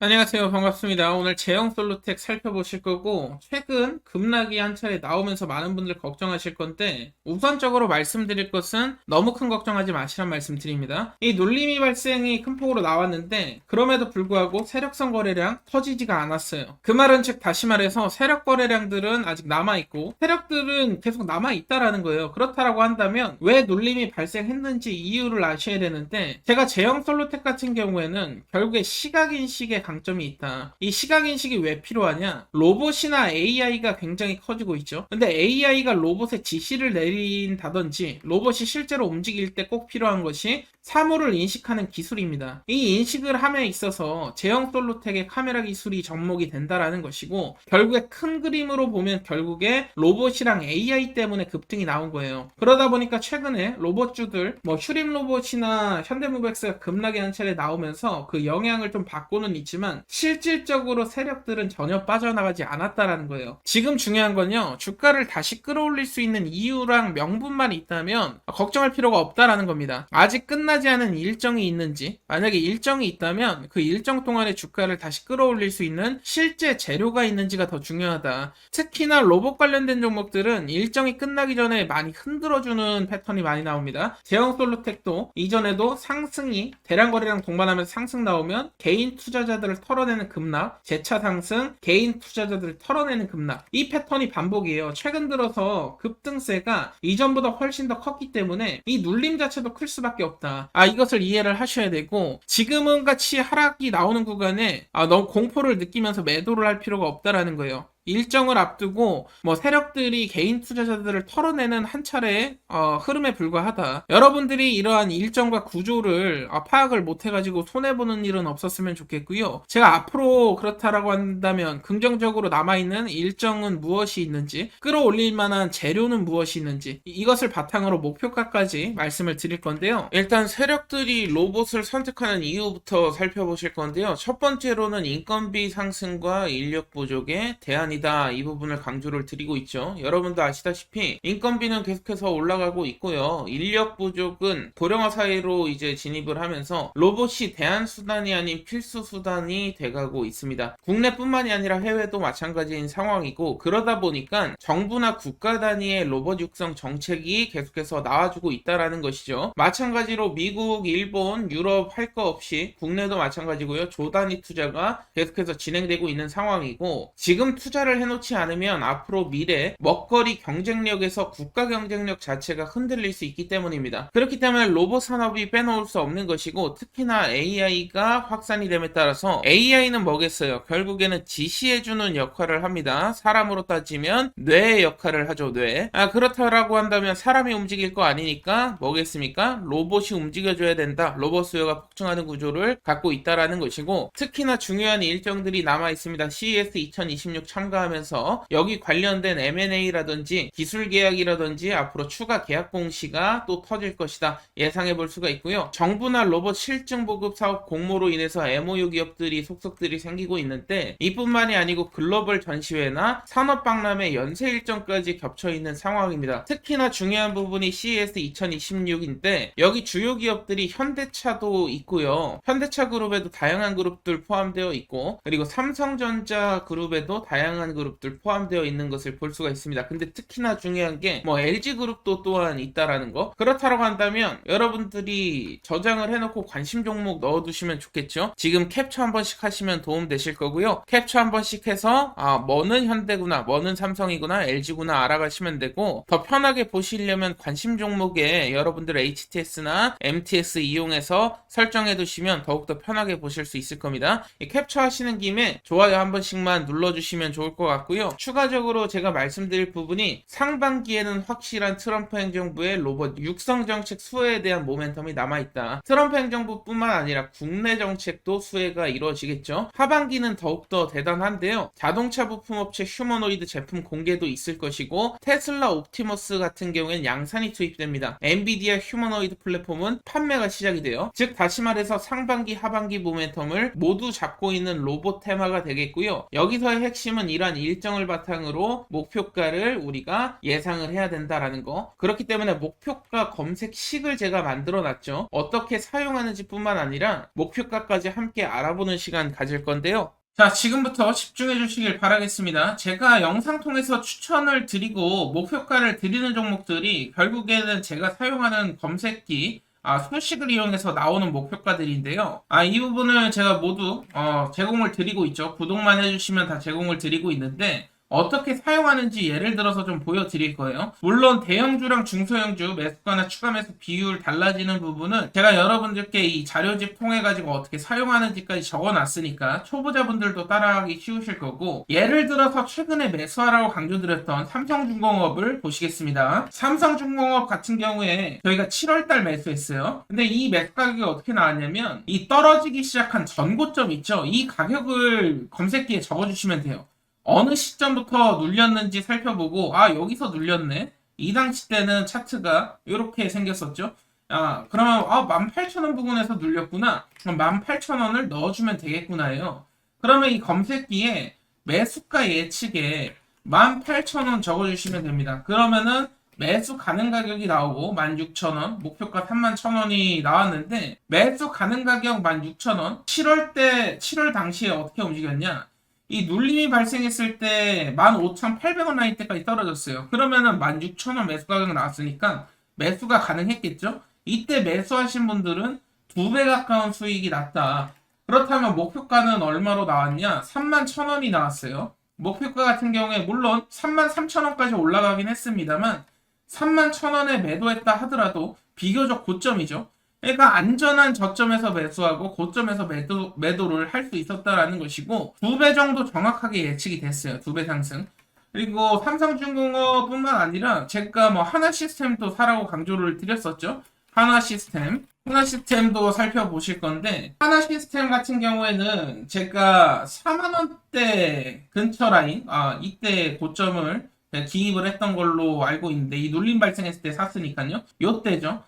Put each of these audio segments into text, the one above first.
안녕하세요. 반갑습니다. 오늘 제형 솔루텍 살펴보실 거고, 최근 급락이 한 차례 나오면서 많은 분들 걱정하실 건데, 우선적으로 말씀드릴 것은 너무 큰 걱정하지 마시란 말씀 드립니다. 이 눌림이 발생이 큰 폭으로 나왔는데, 그럼에도 불구하고 세력성 거래량 터지지가 않았어요. 그 말은 즉 다시 말해서 세력 거래량들은 아직 남아있고, 세력들은 계속 남아있다라는 거예요. 그렇다라고 한다면, 왜 눌림이 발생했는지 이유를 아셔야 되는데, 제가 제형 솔루텍 같은 경우에는 결국에 시각인식의 강점이 있다. 이 시각인식이 왜 필요하냐? 로봇이나 AI가 굉장히 커지고 있죠. 근데 AI가 로봇에 지시를 내린다든지 로봇이 실제로 움직일 때 꼭 필요한 것이 사물을 인식하는 기술입니다. 이 인식을 함에 있어서 제형 솔루텍의 카메라 기술이 접목이 된다라는 것이고, 결국에 큰 그림으로 보면 결국에 로봇이랑 AI 때문에 급등이 나온 거예요. 그러다 보니까 최근에 로봇주들 슈림 로봇이나 현대무백스가 급락이 한 차례 나오면서 그 영향을 좀 받고는 있지만 실질적으로 세력들은 전혀 빠져나가지 않았다라는 거예요. 지금 중요한 건요, 주가를 다시 끌어올릴 수 있는 이유랑 명분만 있다면 걱정할 필요가 없다라는 겁니다. 아직 끝나지 않은 일정이 있는지, 만약에 일정이 있다면 그 일정 동안에 주가를 다시 끌어올릴 수 있는 실제 재료가 있는지가 더 중요하다. 특히나 로봇 관련된 종목들은 일정이 끝나기 전에 많이 흔들어주는 패턴이 많이 나옵니다. 제형 솔루텍도 이전에도 상승이 대량 거래량 동반하면서 상승 나오면 개인 투자자들을 털어내는 급락, 재차 상승, 개인 투자자들을 털어내는 급락, 이 패턴이 반복이에요. 최근 들어서 급등세가 이전보다 훨씬 더 컸기 때문에 이 눌림 자체도 클 수밖에 없다. 이것을 이해를 하셔야 되고, 지금은 같이 하락이 나오는 구간에 너무 공포를 느끼면서 매도를 할 필요가 없다라는 거예요. 일정을 앞두고 세력들이 개인 투자자들을 털어내는 한 차례의 흐름에 불과하다. 여러분들이 이러한 일정과 구조를 파악을 못해가지고 손해보는 일은 없었으면 좋겠고요. 제가 앞으로 그렇다라고 한다면 긍정적으로 남아있는 일정은 무엇이 있는지, 끌어올릴 만한 재료는 무엇이 있는지, 이것을 바탕으로 목표가까지 말씀을 드릴 건데요. 일단 세력들이 로봇을 선택하는 이유부터 살펴보실 건데요. 첫 번째로는 인건비 상승과 인력 부족에 대안이 이 부분을 강조를 드리고 있죠. 여러분도 아시다시피 인건비는 계속해서 올라가고 있고요. 인력 부족은 고령화 사회로 이제 진입을 하면서 로봇이 대안 수단이 아닌 필수 수단이 돼가고 있습니다. 국내뿐만이 아니라 해외도 마찬가지인 상황이고, 그러다 보니까 정부나 국가 단위의 로봇 육성 정책이 계속해서 나와주고 있다라는 것이죠. 마찬가지로 미국, 일본, 유럽 할 거 없이 국내도 마찬가지고요. 조단위 투자가 계속해서 진행되고 있는 상황이고, 지금 투자를 해놓지 않으면 앞으로 미래 먹거리 경쟁력에서 국가 경쟁력 자체가 흔들릴 수 있기 때문입니다. 그렇기 때문에 로봇 산업이 빼놓을 수 없는 것이고, 특히나 AI가 확산이 됨에 따라서 AI는 뭐겠어요? 결국에는 지시해주는 역할을 합니다. 사람으로 따지면 뇌의 역할을 하죠. 뇌. 그렇다라고 한다면 사람이 움직일 거 아니니까 뭐겠습니까? 로봇이 움직여줘야 된다. 로봇 수요가 폭증하는 구조를 갖고 있다라는 것이고, 특히나 중요한 일정들이 남아 있습니다. CES 2026 참가하면서 여기 관련된 M&A라든지 기술 계약이라든지 앞으로 추가 계약 공시가 또 터질 것이다 예상해 볼 수가 있고요. 정부나 로봇 실증 보급 사업 공모로 인해서 MOU 기업들이 속속들이 생기고 있는데, 이뿐만이 아니고 글로벌 전시회나 산업박람회 연세 일정까지 겹쳐 있는 상황입니다. 특히나 중요한 부분이 CES 2026인데 여기 주요 기업들이 현대차도 있고요. 현대차 그룹에도 다양한 그룹들 포함되어 있고, 그리고 삼성전자 그룹에도 다양한 그룹들 포함되어 있는 것을 볼 수가 있습니다. 근데 특히나 중요한 게 LG그룹도 또한 있다라는 거. 그렇다고 한다면 여러분들이 저장을 해놓고 관심 종목 넣어두시면 좋겠죠. 지금 캡처 한 번씩 하시면 도움 되실 거고요. 캡처 한 번씩 해서 뭐는 현대구나, 뭐는 삼성이구나, LG구나 알아가시면 되고, 더 편하게 보시려면 관심 종목에 여러분들 HTS나 MTS 이용해서 설정해 두시면 더욱더 편하게 보실 수 있을 겁니다. 캡처 하시는 김에 좋아요 한 번씩만 눌러주시면 좋을 것 같고요. 추가적으로 제가 말씀드릴 부분이, 상반기에는 확실한 트럼프 행정부의 로봇 육성 정책 수혜에 대한 모멘텀이 남아있다. 트럼프 행정부뿐만 아니라 국내 정책도 수혜가 이루어지겠죠. 하반기는 더욱더 대단한데요. 자동차 부품업체 휴머노이드 제품 공개도 있을 것이고, 테슬라 옵티머스 같은 경우에는 양산이 투입됩니다. 엔비디아 휴머노이드 플랫폼은 판매가 시작이 돼요. 즉 다시 말해서 상반기 하반기 모멘텀을 모두 잡고 있는 로봇 테마가 되겠고요. 여기서의 핵심은 이러한 일정을 바탕으로 목표가를 우리가 예상을 해야 된다라는 거. 그렇기 때문에 목표가 검색식을 제가 만들어 놨죠. 어떻게 사용하는지 뿐만 아니라 목표가까지 함께 알아보는 시간 가질 건데요. 자, 지금부터 집중해 주시길 바라겠습니다. 제가 영상 통해서 추천을 드리고 목표가를 드리는 종목들이 결국에는 제가 사용하는 검색기 수식을 이용해서 나오는 목표가들인데요. 이 부분을 제가 모두 제공을 드리고 있죠. 구독만 해주시면 다 제공을 드리고 있는데 어떻게 사용하는지 예를 들어서 좀 보여드릴 거예요. 물론 대형주랑 중소형주 매수가나 추가 매수 비율 달라지는 부분은 제가 여러분들께 이 자료집 통해 가지고 어떻게 사용하는지까지 적어놨으니까 초보자분들도 따라하기 쉬우실 거고, 예를 들어서 최근에 매수하라고 강조드렸던 삼성중공업을 보시겠습니다. 삼성중공업 같은 경우에 저희가 7월달 매수했어요. 근데 이 매수 가격이 어떻게 나왔냐면 이 떨어지기 시작한 전고점 있죠. 이 가격을 검색기에 적어주시면 돼요. 어느 시점부터 눌렸는지 살펴보고 여기서 눌렸네. 이 당시 때는 차트가 이렇게 생겼었죠. 그러면 18,000원 부근에서 눌렸구나. 그럼 18,000원을 넣어주면 되겠구나요. 그러면 이 검색기에 매수가 예측에 18,000원 적어주시면 됩니다. 그러면은 매수 가능 가격이 나오고 16,000원, 목표가 31,000원이 나왔는데 매수 가능 가격 16,000원. 7월 당시에 어떻게 움직였냐? 이 눌림이 발생했을 때 15,800원 라인 때까지 떨어졌어요. 그러면은 16,000원 매수 가격 나왔으니까 매수가 가능했겠죠? 이때 매수하신 분들은 2배 가까운 수익이 났다. 그렇다면 목표가는 얼마로 나왔냐? 31,000원이 나왔어요. 목표가 같은 경우에 물론 33,000원까지 올라가긴 했습니다만 31,000원에 매도했다 하더라도 비교적 고점이죠. 그러니까 안전한 저점에서 매수하고 고점에서 매도를 할 수 있었다라는 것이고 2배 정도 정확하게 예측이 됐어요. 2배 상승. 그리고 삼성중공업뿐만 아니라 제가 하나시스템도 사라고 강조를 드렸었죠. 하나시스템도 살펴보실 건데 하나시스템 같은 경우에는 제가 4만원대 근처 라인 이때 고점을 기입을 했던 걸로 알고 있는데 이 눌림 발생했을 때 샀으니까요. 요때죠.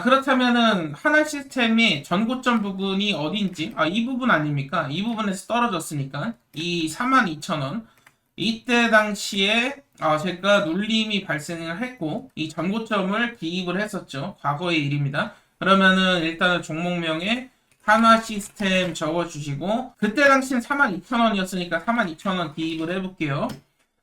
그렇다면은 하나 시스템이 전고점 부분이 어딘지 이 부분 아닙니까? 이 부분에서 떨어졌으니까 이 42,000원 이때 당시에 제가 눌림이 발생을 했고 이 전고점을 기입을 했었죠. 과거의 일입니다. 그러면은 일단은 종목명에 한화 시스템 적어주시고 그때 당시는 42,000원이었으니까 42,000원 기입을 해볼게요.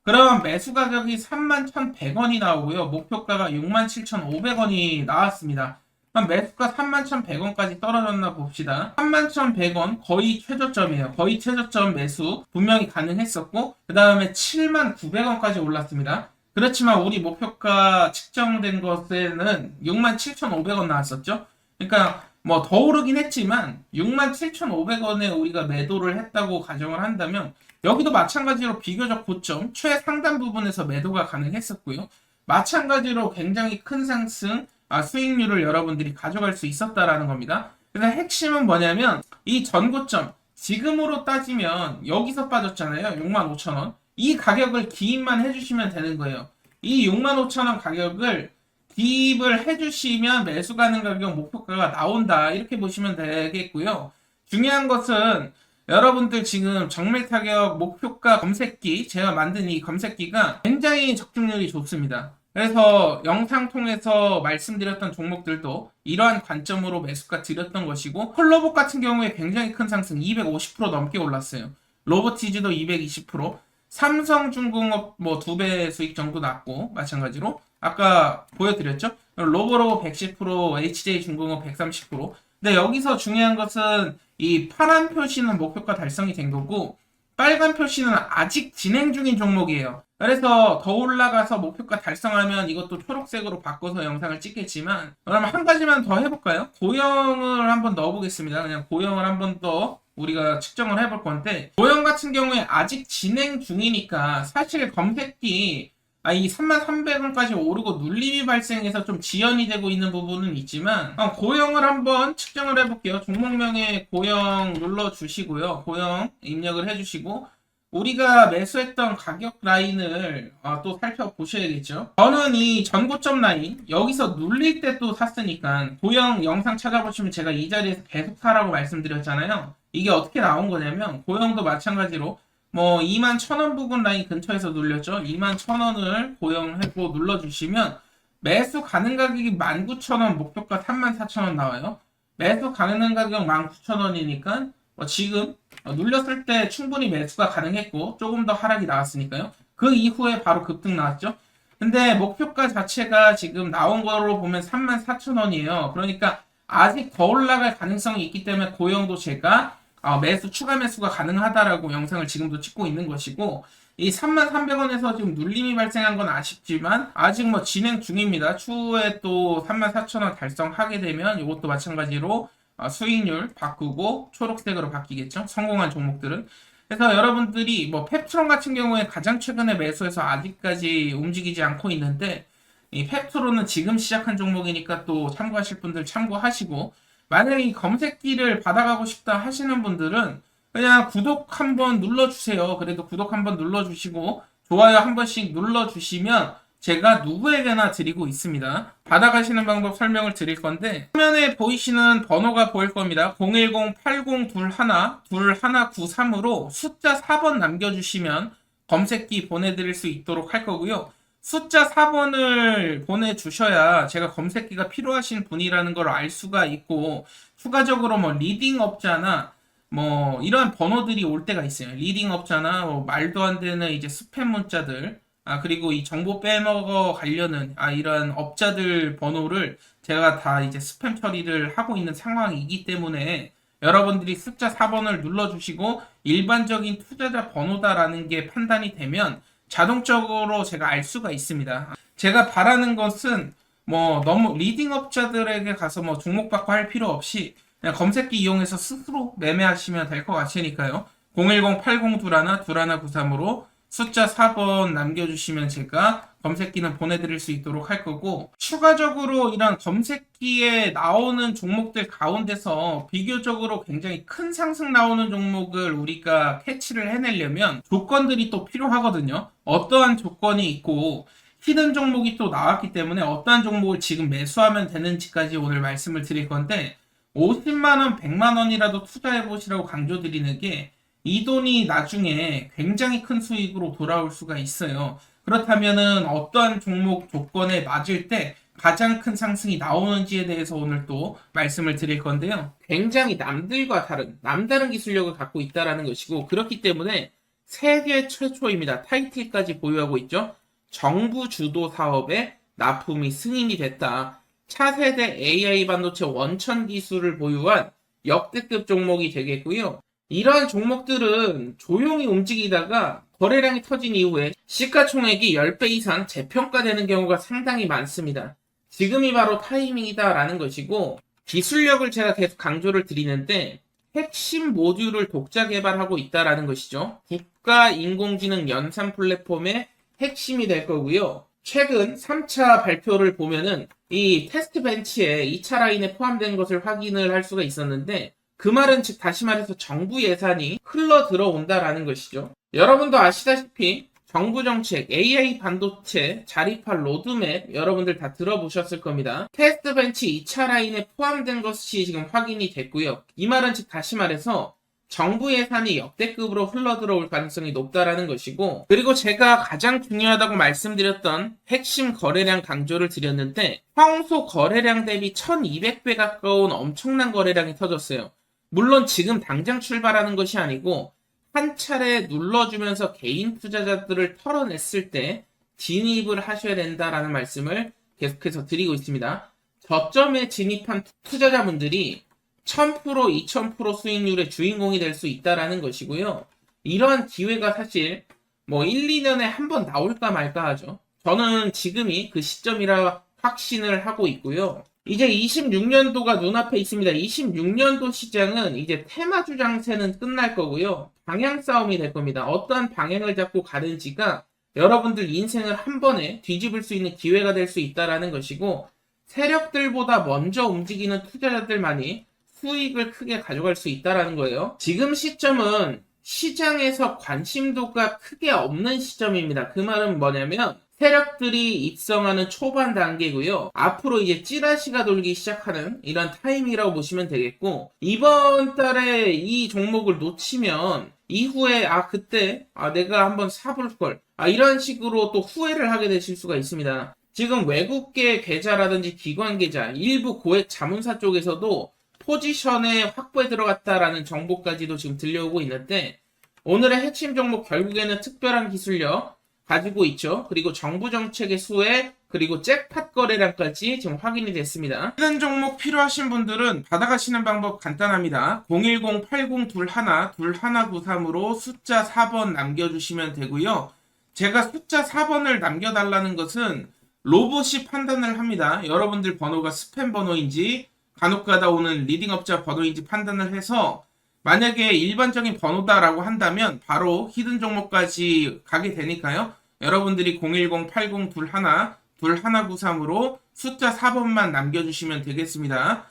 그럼 매수 가격이 31,100원이 나오고요. 목표가가 67,500원이 나왔습니다. 그럼 매수가 31,100원까지 떨어졌나 봅시다. 31,100원 거의 최저점이에요. 거의 최저점 매수 분명히 가능했었고 그 다음에 79,900원까지 올랐습니다. 그렇지만 우리 목표가 측정된 것에는 67,500원 나왔었죠. 그러니까 더 오르긴 했지만 67,500원에 우리가 매도를 했다고 가정을 한다면 여기도 마찬가지로 비교적 고점 최상단 부분에서 매도가 가능했었고요. 마찬가지로 굉장히 큰 상승 수익률을 여러분들이 가져갈 수 있었다라는 겁니다. 그래서 핵심은 뭐냐면 이 전고점 지금으로 따지면 여기서 빠졌잖아요. 65,000원. 이 가격을 기입만 해주시면 되는 거예요. 이 65,000원 가격을 기입을 해주시면 매수 가능 가격 목표가가 나온다. 이렇게 보시면 되겠고요. 중요한 것은 여러분들 지금 정밀 타격 목표가 검색기 제가 만든 이 검색기가 굉장히 적중률이 좋습니다. 그래서 영상 통해서 말씀드렸던 종목들도 이러한 관점으로 매수가 드렸던 것이고 콜로봇 같은 경우에 굉장히 큰 상승 250% 넘게 올랐어요. 로보티즈도 220%, 삼성중공업 2배 수익 정도 났고 마찬가지로 아까 보여드렸죠. 로보로 110%, HJ중공업 130%. 근데 여기서 중요한 것은 이 파란 표시는 목표가 달성이 된 거고 빨간 표시는 아직 진행 중인 종목이에요. 그래서 더 올라가서 목표가 달성하면 이것도 초록색으로 바꿔서 영상을 찍겠지만 그럼 한 가지만 더 해볼까요? 고영을 한번 넣어보겠습니다. 그냥 고영을 한번 더 우리가 측정을 해볼 건데 고영 같은 경우에 아직 진행 중이니까 사실 검색기 이 33,300원까지 오르고 눌림이 발생해서 좀 지연이 되고 있는 부분은 있지만 고영을 한번 측정을 해볼게요. 종목명에 고영 눌러주시고요. 고영 입력을 해주시고 우리가 매수했던 가격 라인을 또 살펴보셔야겠죠. 저는 이 전고점 라인 여기서 눌릴 때 또 샀으니까 고영 영상 찾아보시면 제가 이 자리에서 계속 사라고 말씀드렸잖아요. 이게 어떻게 나온 거냐면 고영도 마찬가지로 뭐 21,000원 부근 라인 근처에서 눌렸죠. 21,000원을 고정하고 눌러주시면 매수 가능 가격이 19,000원, 목표가 34,000원 나와요. 매수 가능 가격 19,000원이니까 지금 눌렸을 때 충분히 매수가 가능했고 조금 더 하락이 나왔으니까요. 그 이후에 바로 급등 나왔죠. 근데 목표가 자체가 지금 나온 거로 보면 34,000원이에요. 그러니까 아직 더 올라갈 가능성이 있기 때문에 고용도 제가 매수 추가 매수가 가능하다라고 영상을 지금도 찍고 있는 것이고, 이 33,300원에서 지금 눌림이 발생한 건 아쉽지만 아직 뭐 진행 중입니다. 추후에 또 34,000원 달성하게 되면 이것도 마찬가지로 수익률 바꾸고 초록색으로 바뀌겠죠. 성공한 종목들은. 그래서 여러분들이 뭐 펩트론 같은 경우에 가장 최근에 매수해서 아직까지 움직이지 않고 있는데, 이 펩트론은 지금 시작한 종목이니까 또 참고하실 분들 참고하시고, 만약에 이 검색기를 받아가고 싶다 하시는 분들은 그냥 구독 한번 눌러주세요. 그래도 구독 한번 눌러주시고 좋아요 한 번씩 눌러주시면 제가 누구에게나 드리고 있습니다. 받아가시는 방법 설명을 드릴 건데, 화면에 보이시는 번호가 보일 겁니다. 010-8021-2193으로 숫자 4번 남겨주시면 검색기 보내드릴 수 있도록 할 거고요. 숫자 4번을 보내주셔야 제가 검색기가 필요하신 분이라는 걸 알 수가 있고, 추가적으로 뭐 리딩업자나 뭐 이런 번호들이 올 때가 있어요. 리딩업자나 뭐 말도 안 되는 이제 스팸 문자들, 그리고 이 정보 빼먹어 가려는 이런 업자들 번호를 제가 다 이제 스팸 처리를 하고 있는 상황이기 때문에 여러분들이 숫자 4번을 눌러주시고 일반적인 투자자 번호다라는 게 판단이 되면 자동적으로 제가 알 수가 있습니다. 제가 바라는 것은 뭐 너무 리딩업자들에게 가서 뭐 종목 받고 할 필요 없이 그냥 검색기 이용해서 스스로 매매하시면 될 것 같으니까요. 010-8021-2193으로 숫자 4번 남겨주시면 제가 검색기는 보내드릴 수 있도록 할 거고, 추가적으로 이런 검색기에 나오는 종목들 가운데서 비교적으로 굉장히 큰 상승 나오는 종목을 우리가 캐치를 해내려면 조건들이 또 필요하거든요. 어떠한 조건이 있고 히든 종목이 또 나왔기 때문에 어떠한 종목을 지금 매수하면 되는지까지 오늘 말씀을 드릴 건데, 50만원, 100만원이라도 투자해보시라고 강조드리는 게 이 돈이 나중에 굉장히 큰 수익으로 돌아올 수가 있어요. 그렇다면은 어떠한 종목 조건에 맞을 때 가장 큰 상승이 나오는지에 대해서 오늘 또 말씀을 드릴 건데요. 굉장히 남들과 다른 남다른 기술력을 갖고 있다는 것이고, 그렇기 때문에 세계 최초입니다. 타이틀까지 보유하고 있죠. 정부 주도 사업에 납품이 승인이 됐다. 차세대 AI 반도체 원천 기술을 보유한 역대급 종목이 되겠고요. 이러한 종목들은 조용히 움직이다가 거래량이 터진 이후에 시가총액이 10배 이상 재평가되는 경우가 상당히 많습니다. 지금이 바로 타이밍이다라는 것이고, 기술력을 제가 계속 강조를 드리는데 핵심 모듈을 독자 개발하고 있다라는 것이죠. 국가 인공지능 연산 플랫폼의 핵심이 될 거고요. 최근 3차 발표를 보면은 이 테스트 벤치에 2차 라인에 포함된 것을 확인을 할 수가 있었는데, 그 말은 즉 다시 말해서 정부 예산이 흘러 들어온다라는 것이죠. 여러분도 아시다시피 정부 정책, AI 반도체 자립할 로드맵 여러분들 다 들어보셨을 겁니다. 테스트 벤치 2차 라인에 포함된 것이 지금 확인이 됐고요. 이 말은 즉 다시 말해서 정부 예산이 역대급으로 흘러 들어올 가능성이 높다라는 것이고, 그리고 제가 가장 중요하다고 말씀드렸던 핵심 거래량 강조를 드렸는데, 평소 거래량 대비 1200배 가까운 엄청난 거래량이 터졌어요. 물론 지금 당장 출발하는 것이 아니고 한 차례 눌러주면서 개인 투자자들을 털어냈을 때 진입을 하셔야 된다라는 말씀을 계속해서 드리고 있습니다. 저점에 진입한 투자자분들이 1000%, 2000% 수익률의 주인공이 될 수 있다라는 것이고요. 이러한 기회가 사실 뭐 1, 2년에 한 번 나올까 말까 하죠. 저는 지금이 그 시점이라 확신을 하고 있고요. 이제 26년도가 눈앞에 있습니다. 26년도 시장은 이제 테마주 장세는 끝날 거고요. 방향 싸움이 될 겁니다. 어떠한 방향을 잡고 가는지가 여러분들 인생을 한 번에 뒤집을 수 있는 기회가 될 수 있다라는 것이고, 세력들보다 먼저 움직이는 투자자들만이 수익을 크게 가져갈 수 있다라는 거예요. 지금 시점은 시장에서 관심도가 크게 없는 시점입니다. 그 말은 뭐냐면 세력들이 입성하는 초반 단계고요. 앞으로 이제 찌라시가 돌기 시작하는 이런 타임이라고 보시면 되겠고, 이번 달에 이 종목을 놓치면 이후에 그때 내가 한번 사볼 걸 이런 식으로 또 후회를 하게 되실 수가 있습니다. 지금 외국계 계좌라든지 기관 계좌, 일부 고액 자문사 쪽에서도 포지션에 확보에 들어갔다라는 정보까지도 지금 들려오고 있는데, 오늘의 핵심 종목 결국에는 특별한 기술력 가지고 있죠. 그리고 정부 정책의 수혜, 그리고 잭팟 거래량까지 지금 확인이 됐습니다. 이런 종목 필요하신 분들은 받아가시는 방법 간단합니다. 010-8021-2193으로 숫자 4번 남겨주시면 되고요. 제가 숫자 4번을 남겨달라는 것은 로봇이 판단을 합니다. 여러분들 번호가 스팸 번호인지 간혹가다 오는 리딩업자 번호인지 판단을 해서, 만약에 일반적인 번호다라고 한다면 바로 히든 종목까지 가게 되니까요. 여러분들이 010-8021-2193으로 숫자 4번만 남겨주시면 되겠습니다.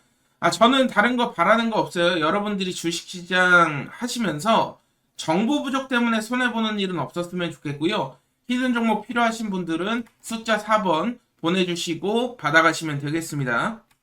저는 다른 거 바라는 거 없어요. 여러분들이 주식시장 하시면서 정보 부족 때문에 손해보는 일은 없었으면 좋겠고요. 히든 종목 필요하신 분들은 숫자 4번 보내주시고 받아가시면 되겠습니다.